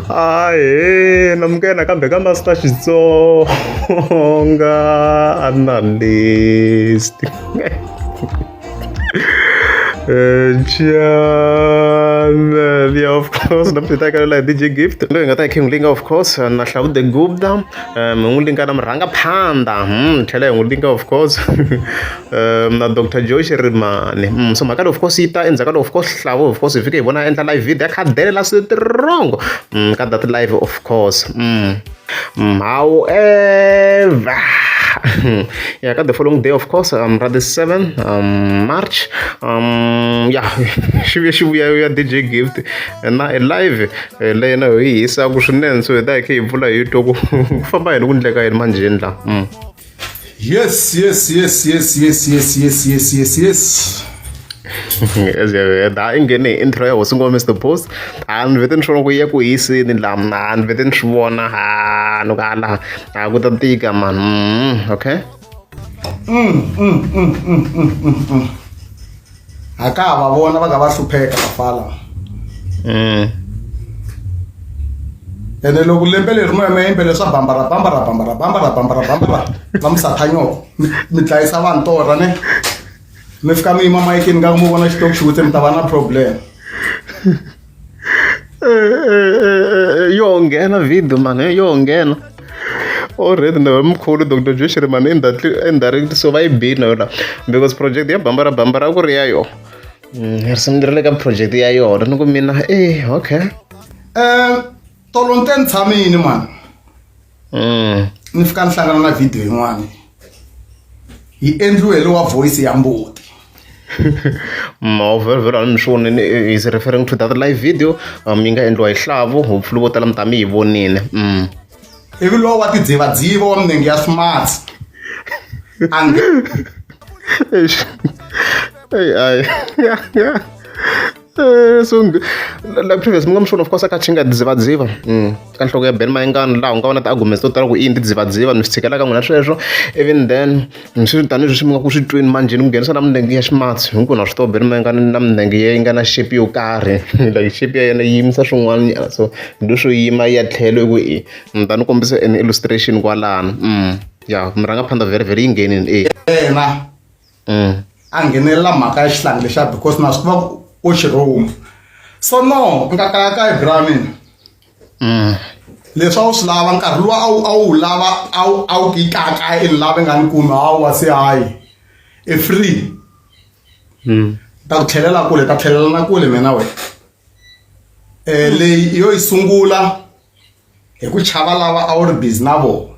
Ahee, namukela kambe ka Master Xitsonga analyst. Channel, yeah, of course. Namhlanje ka la DJ Gift. Loyi nga ta hi linka of course na Hlaudi Gupta. N'wi linka na Murangaphandha. Tlhela hi n'wi linka of course na Dr. Joyce Rimani. So mhaka of course yi ta endzhaku of course Hlavu of course hi fike hi vona endla live video ya khadelela strong ka that live of course. However, yeah, got the following day, of course, rather 7 March. Yeah, we are DJ Gift and now live. Lena, he is a good so that came full of you to for my own like I imagine. Yes. Yes, dying in the intro, I was going to post, and within Shongo easy in Lamna, and within Shwana, Nogala, I would have taken man. Okay. Acaba bona va va supeka la fala. Ene loko lembe leri mo eme sa bambara. Vam sathanyo. Mi tlayisa vanhu tora ne. Mi fika mi mama ikini nga mo vona xitoki xi wutse mi ta va na problem. Yo nghena video man, yo nghena. Already now I'm calling Dr. Joyce Rimani indirect so vai be now because project ya bambara ku ri ya yo. Hersamdire ka project ya yo no ku mina okay. Tolonten tsamini man. Ni fika ni hlangana na video yin'wana. Yi endliwe wa voice ya mbuti. Very I'm sure is referring to that live video. Mi nga endliwa hi Hlavu, hopefully vo tala mi ta mi yi vonile. Ivi lo wa tidzivadziva wa minenge ya smart. So like previous I'm sure of course aka chinga dzivadziva ka nhloko ya Ben Mayengani laha nga vona ti-arguments to tala ku i tidzivadziva ni swi tshikela ka n'wina sweswo even then swi tanihileswi swi mi nga ku swi twini manjhe ni ku nghenisa na milenge ya ximatsi hinkwenu na swi tiva Ben Mayengani na milenge yi nga na shape yo karhi like shape ya yena yi yimisa swin'wana so leswo yima ya tlhelo hi ku ni ta ni kombisa an illustration kwalano ya Murangaphandha very yi nghenini yena a nghenelela mhaka ya xihlangi lexa because na swi tiva o xiromu so no nga kaya hi Grameen leswi a wu swi lava nkarhi luwa a wu lava a wu kikaka i lava nga ni kumi hawa se hayi i free ta ku tlhelela kule ta tlhelela na kule mina we leyi yo yi sungula hi ku chava lava a wu ri busy na vona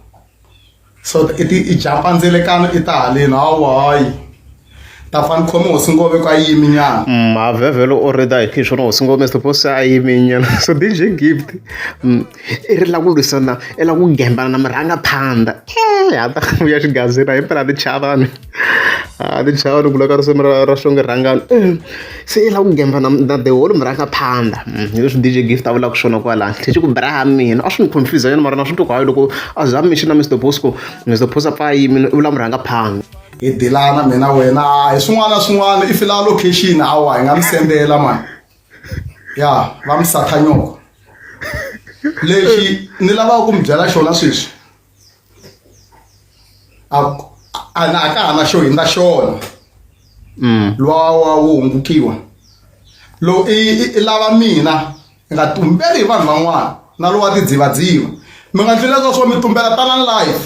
so i jampa ndzelekano i ta haleni hayi ta fani khomi hosi ngove ka yimi nyana mavhevhelo already hi khiswo na hosi ngove Mr. Post a yimi nyana so DJ Gift i ri la ku lwisana i la ku gembana na Murangaphandha hata ya xigazini hi mpela ti chavani ti chavani ku laka risema ra xonge rhangani se i la ku gembana na the whole Murangaphandha hi leswi DJ Gift a vulaka swona kwalani tlhexi ku braha mina a swi ni confuse yena mara na swi twi ku hayi loko a za mixi na Mr. Post a pfa a yimi u vula Murangaphandha hi dilana mina wena hi swin'wana na swin'wana i fila location awa hi nga mi sendela man ya va mi sathanyoko lexi ni lavaka ku mi byela xona sweswi a ka ha na xo hindza xona luwa wa wu hungukiwa lowu i lava mina hi nga tumbeli hi vanhu van'wana na lowu wa tidzivadziva mi nga ndli leswo swo mi tumbela tanani live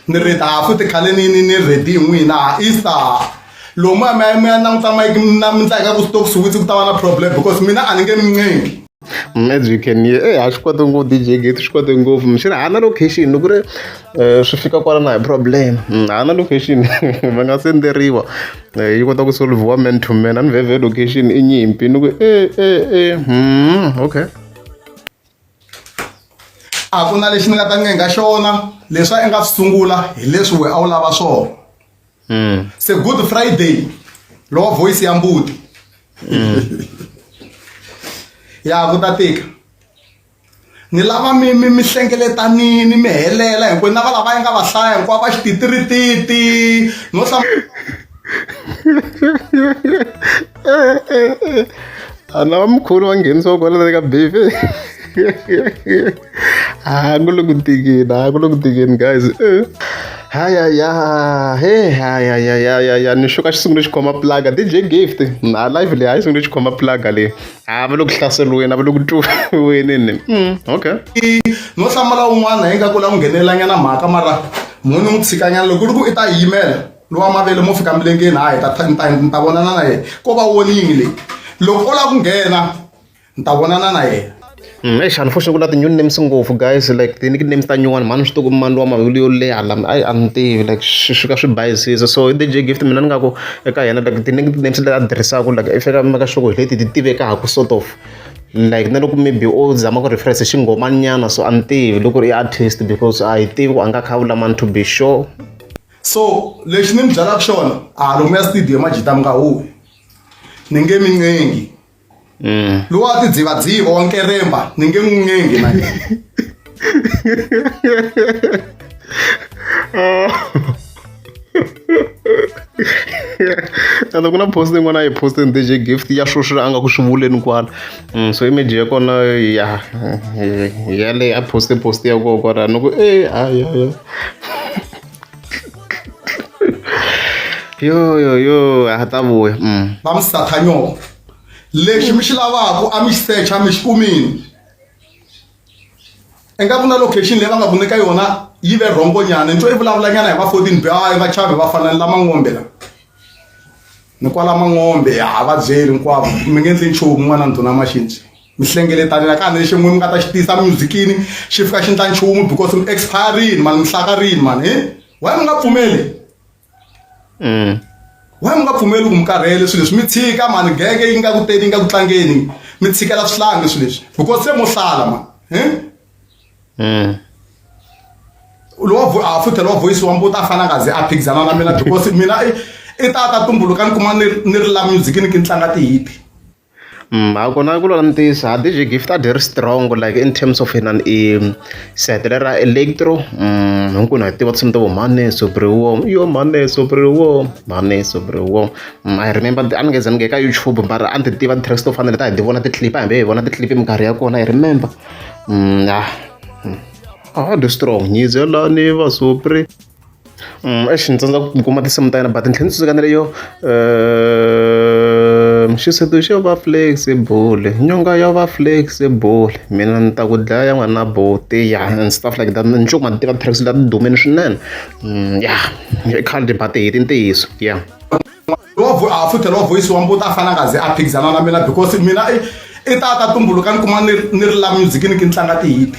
ni reta futhi khale ni ready hi n'wina Easter lomu mi ya languta mike na mi ndlaka ku stop switch ku ta va na problem because mina a ni nge mi ncengi Magic ni a swi koti ngopfu DJ Gift swi koti ngopfu mixini a na location loko ri swi fika kwala na hi problem a na location va nga senderiwa yi kota ku solviwa man to man a ni vhevhe location i nyimpi ni ku okay a ku na lexi ni nga ta ncenga xona leswi i nga swi sungula hi leswi we a wu lava swona se Good Friday lowa voice ya mbuti ya ku ta tika ni lava mi hlengeletanini mi helela hinkwenu na va lava yi nga va hlaya hinkwavo va xititirititi no lava mkhulu va nghenisiwa kwala ka beef ku le ku tikeni guys hayaya ni xuka xi sungule xi khoma plaga DJ Gift na live leyi a yi sungule xi khoma plaga leyi va le ku hlaseriweni a va le ku twiweni ni okay no hlamala un'wana hi nga ku la ku nghenelanyana mhaka mara munhu n'wi tshikanyana loko ku ri ku i ta yimela lowa mavele mo fika milengeni hayi ni ta vonana na yena ko va warning leyi loko o lava ku nghena ni ta vonana na yena unfortunately ku na ti-new names ngopfu guys like ti-nicknames ta nyuwana mani swi tiku mani wa mavelu yo leha lama a ni tivi like swi fika swi bayisisa so DJ Gift mina ni nga ku eka yena like ti-nicknames leti a tirhisaka like i fika maka sure ku leti ti tivekaka sort of like na loko maybe o zama ku reference xingomanyana so a ni tivi loko ri i artist because a hi tivi ku a nga khavula mani to be sure so lexi ni mi byalaka xona lomu ya studio majita mi nga huwi ni nge mi ncengi lowu a tidzivadziva wa nkeremba ni nge n'wi ncengi na yena ende ku na post yin'wana a yi poste DJ Gift ya swo a nga ku swi vuleni kwala so image ya kona ya leyi a post ya kona kwala ni ku yo a ta vuya va mi sathanyoko lexi mi xi lavaka a mi xi secha mi xi kumini i nga ku na location leyi va nga ku nyika yona yi ve rhongonyana nto i vulavulanyana hi va 14 ba va chavi va fanele lama ngombe la ni kwala mangombe va byeli hinkwavo mi nge endli nchumu n'wana ndhuna maxinci mi hlengeletanela ka lexi n'wini mi nga ta xi tisa musicini xi fika xi ndla nchumu because mi expirini mani mi hlakarini mani why mi nga pfumeli why mi nga pfumeli ku mi karhele swilo leswi mi tshika mani gege yi nga ku teni yi nga ku tlangeni mi tshikela swihlangi swilo leswi because se mo hlala mani futhi lo voice wa mbuta afana ngaze a phikizana na mina because mina i ta tumbuluka ni kuma ni ri la music ni ki ni tlanga ti-hit a kona ku lwa ntisa DJ Gift a very strong like in terms of hinan i set lera electro hinkwenu hi tiva tshimi ta vo mane sobriwo yo mane sobriwo I remember a ni ngeze ni nge ka YouTube mara a ni ti tiva ti-tracks to fanele ta hi ti vona ti-clip hambi hi vona ti-clip hi minkarhi ya kona I remember the strong nyizelani va sopri exi ni tsandza ku kuma tinsimu ta yena but ni tlhela ni tsutsukana leyo xiseto xo va flexible nyonga yo va flexible mina ni ta ku dlaya n'wana bote and stuff like that ni cuma ni tiva tracks la ti dumeni swinene i khale but hi ti ntiyiso futhi lo voice wa mbuta afana ngaze a phikizana na mina because mina i ta tumbuluka ni kuma ni ri la music ni ki ni tlanga ti-hit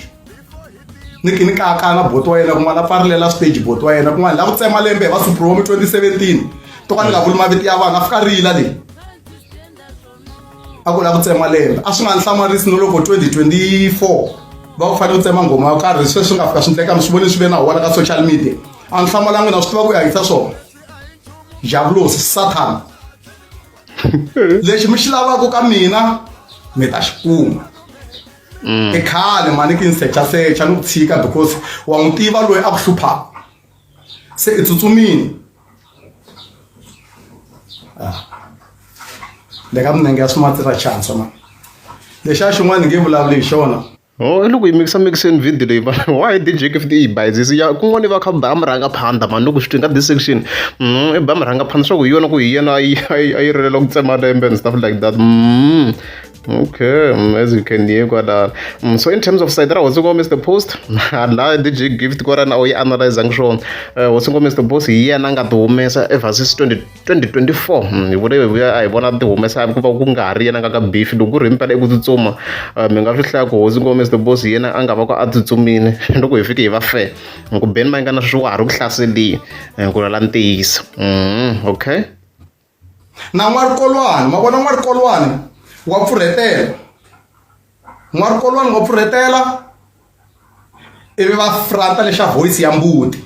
ni ki ni kaka na boto wa yena kun'wana pfarilela stage boto wa yena kun'wana la ku tsema lembe va Supromi 2017 to ka ni nga vuli maviti ya vanhu a fika rila leyi a ku la ku tsema lembe a swi nga ni hlamarisi no loko 2024 va ku fanele ku tsema ngoma yo karhi sweswi nga fika swi ndleka mi swi voni swi ve na wona ka social media a ni hlamalangi na swi tiva ku ya hisa swona javulosi satan lexi mi xi lavaka ka mina mi ta xi kuma i khale mani ki ni secha ni ku tshika because wa n'wi tiva loyi a ku hluphaka se i tsutsumini le ka minenge ya swimatsira chance mani lexa xin'wana ni nge vulavuli hi xona loko yi mixeni video leyi why DJ Gift yi bayizisi ya kun'wana va kha ba murhanga phanda mani loko swi twi nga this section i ba murhanga phanda swa ku hi yona ku hi yena a yi rilela ku tsema lembe and stuff like that okay as you can hear kwala so in terms of side ra what's going Mr Post la DJ Gift kwara na o yi analyzing swona what's going Mr Post hi yena nga ti humesa versus 2024 hi vule a hi vona ti humesa ku va ku nga ri yena nga ka beef loko ri mpela eku tsutsuma mi nga swi hlaya ku what's going Mr Boss yena a nga va ku a tsutsumile loko hi fike hi va fair ku Ben ma nga na swi wa ha ri ku hlaseliwa ku la ntiyisa okay na n'warikolwana ma vona n'warikolwana wa pfuretela n'warikolwana wa pfuretela ivi va franta lexa voice ya mbuti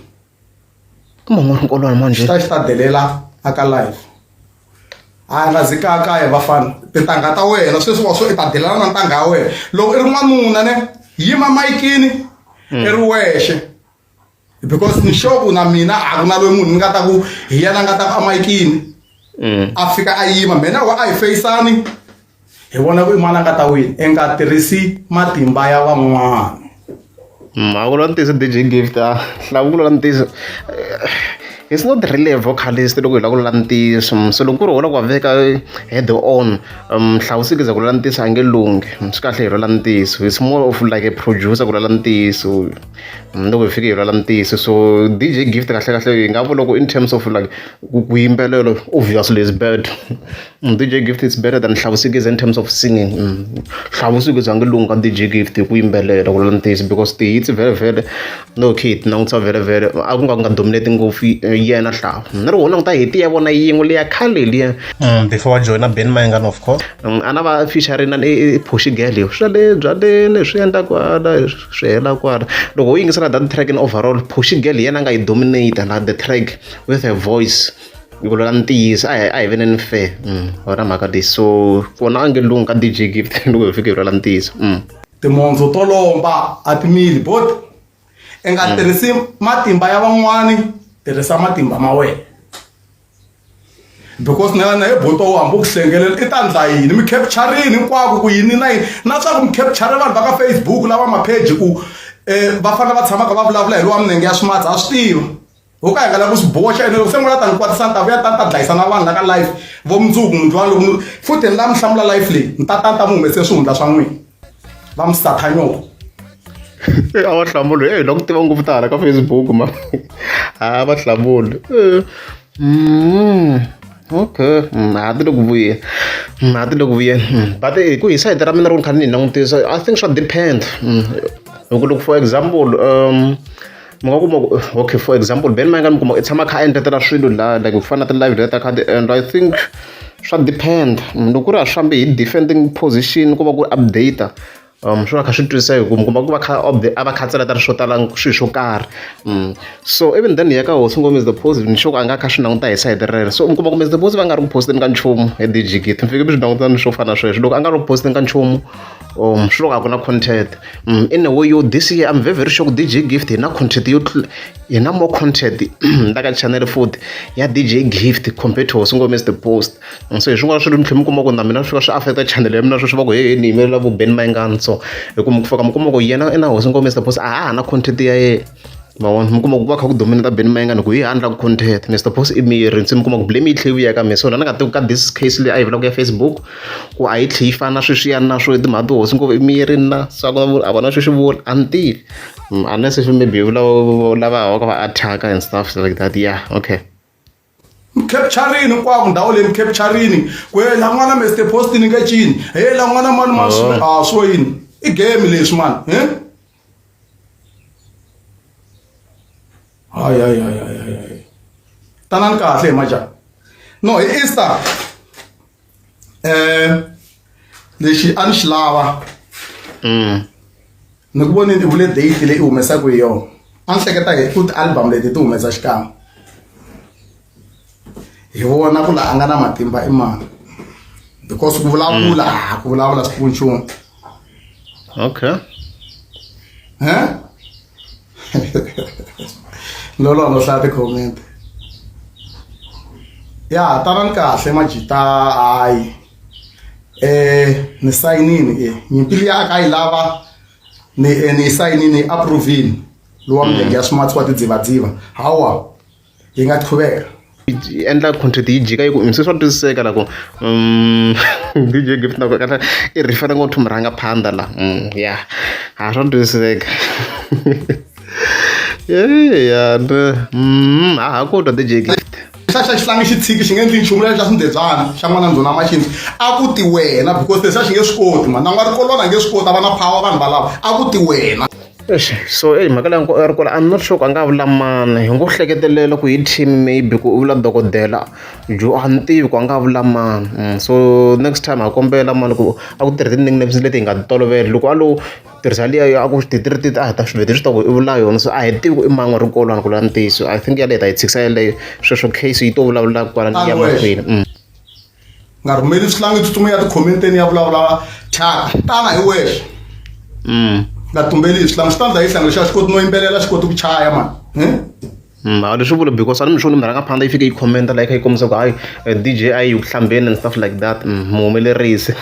kuma n'warikolwana manje xi ta delela aka live a nga zikaka hi vafana tintangha ta wena sweswi wa swo i ta delana na ntangha ya wena loko i ri n'wanuna ne yima mayikini i ri wexe because ni sure ku na mina a ku na loyi munhu ni nga ta ku hi yena nga ta ku a mayikini a fika a yima mina wa a hi faceani hi vona ku i mani a nga ta wina i nga tirhisi matimba ya van'wana. A ku lwa ntiyiso DJ Gift hlavuko la ntiyiso it's not really a vocalist loko hi lava ku lula ntiyiso so loko ku ri wona ku va veka head on hlawusiki za ku lula ntiyiso a nge lungi swi kahle hi lula ntiyiso it's more of like a producer ku lula ntiyiso loko hi fike hi lula ntiyiso so DJ Gift kahle kahle hi nga vula loko in terms of like ku yimbelelo obviously is better DJ Gift is better than hlawusiki in terms of singing hlawusiki za nge lungi ka DJ Gift ku yimbelela ku lula ntiyiso because the hits very very no kid now very very a ku nga dominate ngopfu yena hlavu ni ri wona ku ta hiti ya vona yin'we leya khale liya before wa joina Ben Mayengani of course a na va featuring i Pushy Girl swa le byaleni swi endla kwala swi hela kwala loko u yingisela that track in overall Pushy Girl yena nga yi dominate la the track with her voice ku lula ntiyiso a hi veneni fair wona mhaka leyi so kona a nge lungi ka DJ Gift loko hi fike hi lula ntiyiso timhondzo to lomba a ti mili but i nga tirhisi matimba ya van'wani tirhisa matimba ma wena because na hi boto u hamba ku hlengelela i ta ndla yini mi capturini hinkwako ku yini na yini na swa ku mi capture vanhu va ka Facebook lava mapheji ku va fanele va tshamaka va vulavula hi lowa minenge ya swimatsi a swi tiva u ka hi nga lavi ku swi boxa ene loko se n'wi la ta ni kwatisana ta vuya ta dlayisa na vanhu la ka live vo mundzuku mundlwana loko futhi ni la mi hlamula live leyi ni ta mu humese swihundla swa n'wina va mi satha nyoko a va hlamuli hi loko tiva ngopfu tala ka Facebook ma a va hlamuli okay a ti le ku vuyeni a ti le ku vuyeni but ku hi sayiti ra mina ro ni kha ni langutisa I think swa depend loko for example mi nga kuma okay for example Ben Mayengani mi kuma i tshama kha a endletela swilo la like ku fana na ti-live data kha and I think swa depend loko ku ri a swi fambi hi defending position ku va ku update swi va kha swi twisisa hi ku mi kuma ku va kha a va kha tseletela swo tala swilo swo karhi so even then ya ka hosi ngoma is the positive ni sure ku a nga kha swi languta hi side rero so mi kuma ku is the positive a nga ri ku posteni ka nchumu hi DJ Gift mi fike mi swi languta ni swo fana na sweswo loko a nga ri ku posteni ka nchumu swi loko a ku na content in a way yo this year I'm very very sure ku DJ Gift hi na content yo hi na more content la ka channel futhi ya DJ Gift compared to hosi ngoma is the post so hi swin'wana swilo mi tlhela mi kuma ku na mina swi va swi affecta channel ya mina swo swi va ku he ni yimelela vo Ben Mayengani so hi ku mi fika mi kuma ku yena i na hosi ngoma is the post a ha na content ya yena mavona mi kuma ku va kha ku dominata Ben Mayengani ku hi handla ku content Mr Post i miri mi kuma ku blame yi tlhe vuya ka me so na nga tivi ka this case leyi a yi vulaka ya Facebook ku a yi tlhe yi fana sweswiyani na swo timhaka to hosi ngopfu i miri na swa ku a vona swi swi vula a ni tivi unless if maybe lava hava ka va attack and stuff like that yeah okay capturini hinkwako ndhawu leyi mi capturini ku he la n'wana Mr Post ni nge cini he la n'wana mani a swo yini i game leswi mani ay tanani kahle hi majani no hi Easter lexi a ni xi lava ni ku vonini i vule date leyi i humesaka hi yona a ni hleketa hi ku ti-album leti ti humesa xikan'we hi vona ku la a nga na matimba i mani because ku vulavula siku nchumu okay lolo no hlaya ti-comment ya tanani kahle majita hayi ni sayinini nyimpi liya ka yi lava ni sayinini approvini lowa milenge ya swimatsi wa tidzivadziva hawa yi nga qhuveka endla content yi jika yi ku swi swa twisiseka la ku DJ Gift na ku kahle i rifana ngopfu mi rhanga phanda la ya a swa twisiseka ha kotwa DJ Gift xa xihlangi xi tshiki xi nge endli nchumu lexa swindebyana xa n'wana ndzona machini a ku ti wena because lexi xi nge swi koti mani na n'wa rikolwana nge swi koti a va na power vanhu valava a ku ti wena so mhaka leyi ri kola I'm not sure ku a nga vula mani hi ngo hleketelela ku hi team maybe ku u vula dokodela jo a ni tivi ku a nga vula mani so next time a kombela mani ku a ku tirhi ti-nicknames leti hi nga ti toloveli loko a lo tirhisa liya a ku titiri a hi ta swi vheti swi ta ku i vula yona so a hi tivi ku i mani wa rikolwana ku lula ntiyiso I think yaleyo ta hi tshikisa yeleyo sweswo case yi to vulavula kwala ya mahlweni nga rhumeli swihlangi tsutsuma ya tikhomenteni ya vulavula thyaka tana hi wexe nga tumbeli swihlangi swi ta ndla yi hlangi lexa xi koti no yimbelela xi koti ku chaya mani A leswi vula because a ni mi sure ni mi rhanga phanda yi fike yi commenta like yi kombisa ku hayi DJ a yi ku hlambeni and stuff like that muhumelerisi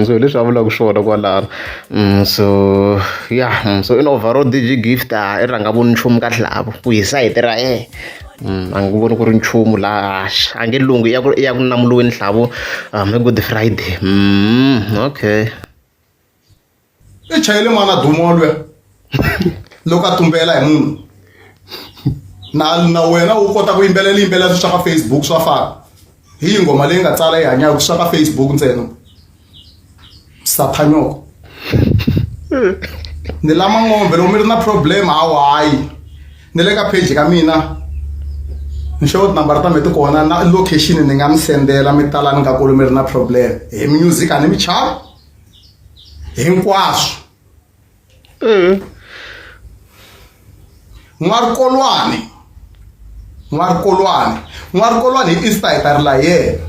so hi leswi a vulaka swona kwalano so yeah so in overall DJ Gift i rhanga voni nchumu kahle lavo ku hi sayiti ra a nge voni ku ri nchumu laha a nge lungu i ya ku namuliweni nhlavo hi Good Friday okay i chayele mana dumolwe loko a tumbela hi munhu na wena u kota ku yimbelela swa ka Facebook swa fana hi ngoma leyi nga tsala yi hanyaka swa ka Facebook ntsena saphanyoko ni lama ngombe loko mi ri na problem hawayi ni le ka page ka mina ni xo number ta mi ti kona na location ni nga mi sendela mi tala ni nga ku mi ri na problem hi music a ni mi chava hinkwaswo N'warikolwani hi Easter hi ta rila yena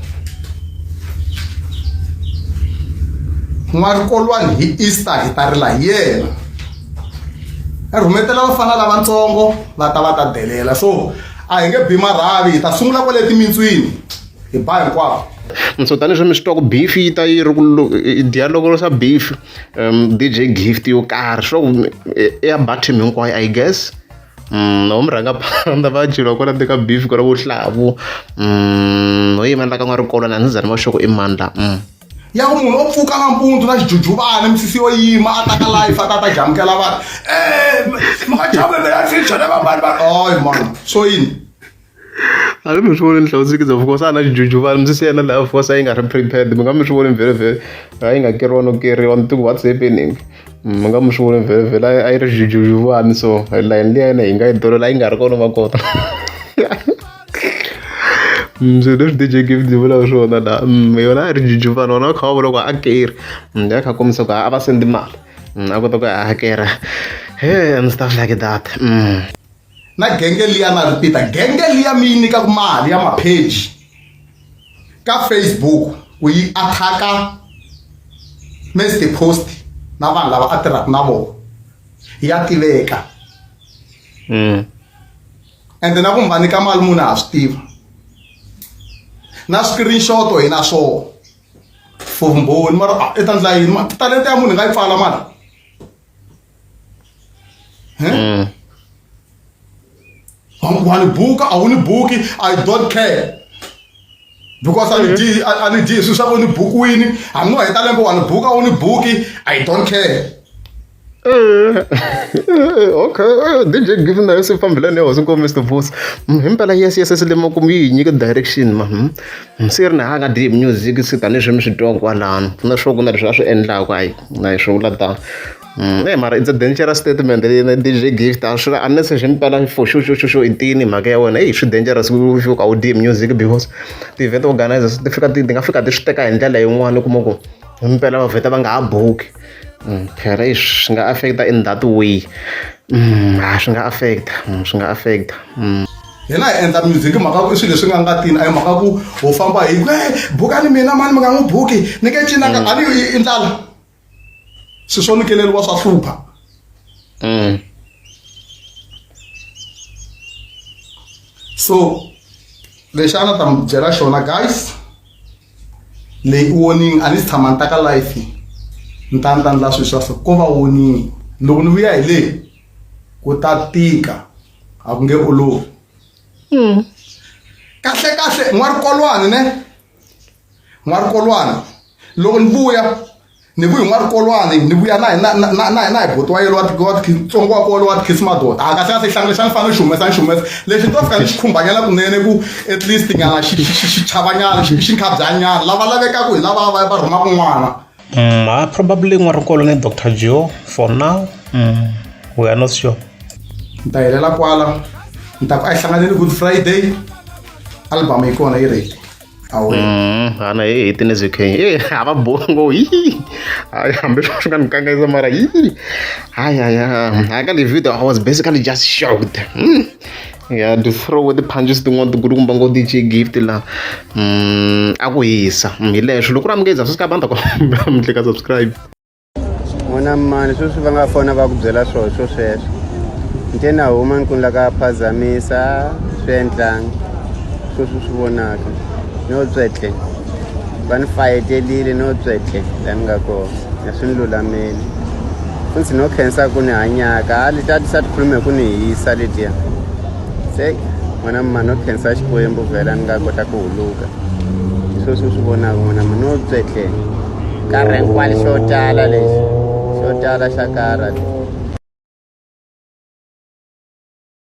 N'warikolwani hi Easter hi ta rila yena a rhumetela vafana lavatsongo va ta delela so a hi nge bi marhavi hi ta sungula kwale timintswini hi ba hinkwavo so tanihi swi mi swi twa ku beef yi ta yi ri ku dialogo sa beef DJ Gift yo karhi swo ya bottom hinkwayo I guess no mi rhanga phanda va jila kwala teka beef ku ra vuhlavu no yimani la ka N'warikolwani a ndzi za ni va xoko i mani la ya ku munhu o pfuka nampundzu na xijujuvana misisi yo yima a ta ka life a ta jamukela vanhu majamele ya fichane oy man so yini a ni mi swi voni ni hlawusikisa of course a na xijujuvana misisi yena laha of course a yi nga ri prepared mi nga mi swi voni vhele a yi nga keriwa no keriwa ni tiku what's happening mi nga mi swi voni vhele a yi ri xijujuvana so layeni liya yena hi nga yi dolela yi nga ri kona va kota so leswi DJ Gift vulaka swona laha yona a ri jujuvana wona va kha va vula ku a keri ya kha kombisa ku a va sendi mali a kota ku hakela and stuff like that na genge liya na repeat genge liya mi nyikaku mali ya mapage ka Facebook ku yi attack mesti post na vanhu lava a tirhaka na vona ya tiveka and na ku mi va nyika mali munhu a swi tiva na screenshot hi na swona for vumbhoni mara i ta ndla yini talenta ya munhu nga yi pfala mali wa ni buka a wu ni buki I don't care because a ni dyi swilo swa ku ni bukiwini hambi no heta lembe wa ni buka a wu ni buki I don't care okay DJ Gift na yose fambelani hosi nkomisto boss himpela yes se lema ku mi nyika direction ma swi ri na hanga deep music swi tani swi mi swi twa kwalano na swo ku na leswi a swi endlaku hayi na swi vula ta mara it's a dangerous statement DJ Gift a swi unless himpela for sure intini mhaka ya wena swi dangerous ku fika u deep music because ti-event organizers ti nga fika ti swi teka hi ndlela yin'wana kuma ku himpela va vheta va nga ha buki phela swi nga affecta in that way swi nga affecta hina hi endla music mhaka ku i swilo leswi nga ngatini a hi mhaka ku ho famba hi bukani mina mani mi nga n'wi buki ni nge cinaka a ni i ndlala swi swo nikeleliwa swa hlupha so lexi a na ta mi byela xona guys leyi u woning a ni si tshama ni ta ka life ni ta ndla swilo swa so ko va wonini loko ni vuya hi le ku ta tika a ku nge olovi kahle N'warikolwani loko ni vuya ni vuya N'warikolwani ni vuya na hi boti wa yelo wa ntsongo wa kolo wa tikhisimatoto a kahle hlangi lexi a ni fanele xi humesa lexi ni to fika ni xi khumbanyela kunene ku at least nyana xi chavanyana xi nkhabyanyana lava lavekaku hi lava va rhumaku n'wana probably N'warikolwani Dr. Joe for now we are not sure ni ta helela kwala ni ta ku a hi hlanganeni Good Friday album yi kona yi ready ana hetini ZK hava bongo hambi swi nga ni kanganyisa mara hayi ka le video I was basically just shocked yeah to throw the punches tin'wana ti kulukumba ngo DJ Gift la a ku hisa hi leswo loko ra mi nge za swi ka banda mi tleka subscribe n'wana mani sweswi va nga fona va ku byela sweswo nte na huma nkula ka phazamisa swi endlangi swi vonaka no byetle va ni fayetelile no byetle la ni nga kona na swi ni lulameli futhi no khensa ku ni hanyaka letiya ti sa ti khulume ku ni hisa letiya se n'wana mma no khensa xikwembu vhela ni nga kota ku huluka sweswo swi vonaka n'wana no byetle karhi hinkwalu xo tala lexi xo tala xa karhi